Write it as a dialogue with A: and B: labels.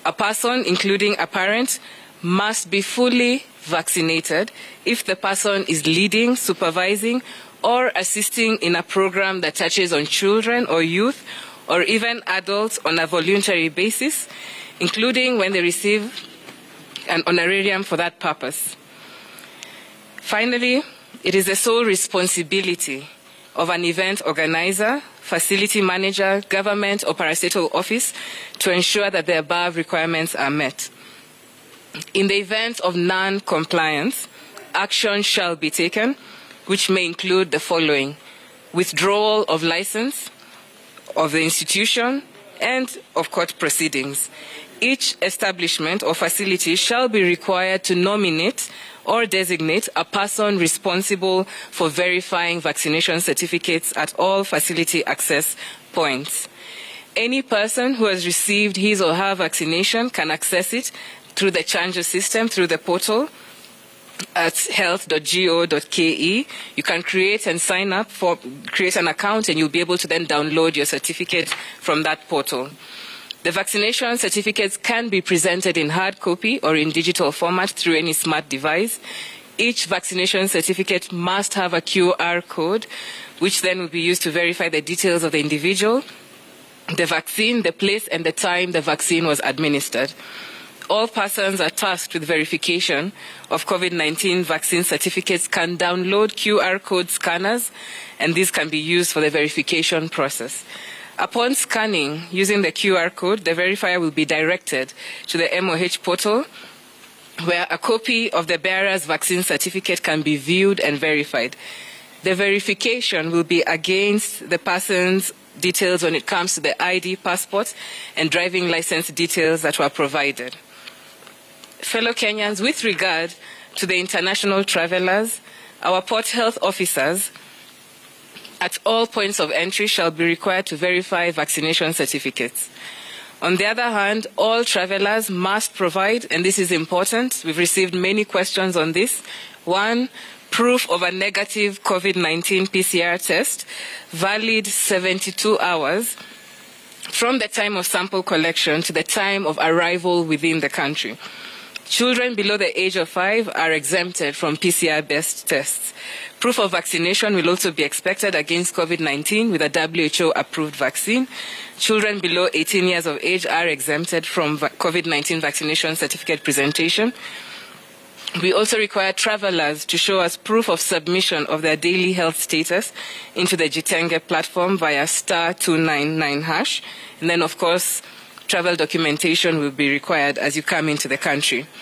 A: A person, including a parent, must be fully vaccinated if the person is leading, supervising, or assisting in a program that touches on children or youth, or even adults on a voluntary basis, including when they receive an honorarium for that purpose. Finally, it is the sole responsibility of an event organizer, facility manager, government or parastatal office to ensure that the above requirements are met. In the event of non-compliance, action shall be taken, which may include the following: withdrawal of license of the institution and of court proceedings. Each establishment or facility shall be required to nominate or designate a person responsible for verifying vaccination certificates at all facility access points. Any person who has received his or her vaccination can access it through the Chanjo system, through the portal at health.go.ke. You can create and sign up create an account, and you'll be able to then download your certificate from that portal. The vaccination certificates can be presented in hard copy or in digital format through any smart device. Each vaccination certificate must have a QR code, which then will be used to verify the details of the individual, the vaccine, the place, and the time the vaccine was administered. All persons are tasked with verification of COVID-19 vaccine certificates can download QR code scanners, and these can be used for the verification process. Upon scanning using the QR code, the verifier will be directed to the MOH portal, where a copy of the bearer's vaccine certificate can be viewed and verified. The verification will be against the person's details when it comes to the ID, passport, and driving license details that were provided. Fellow Kenyans, with regard to the international travelers, our port health officers at all points of entry shall be required to verify vaccination certificates. On the other hand, all travelers must provide, and this is important, we've received many questions on this, 1, proof of a negative COVID-19 PCR test, valid 72 hours from the time of sample collection to the time of arrival within the country. Children below the age of 5 are exempted from PCR-based tests. Proof of vaccination will also be expected against COVID-19 with a WHO-approved vaccine. Children below 18 years of age are exempted from COVID-19 vaccination certificate presentation. We also require travelers to show us proof of submission of their daily health status into the Jitenge platform via *299#. And then, of course, travel documentation will be required as you come into the country.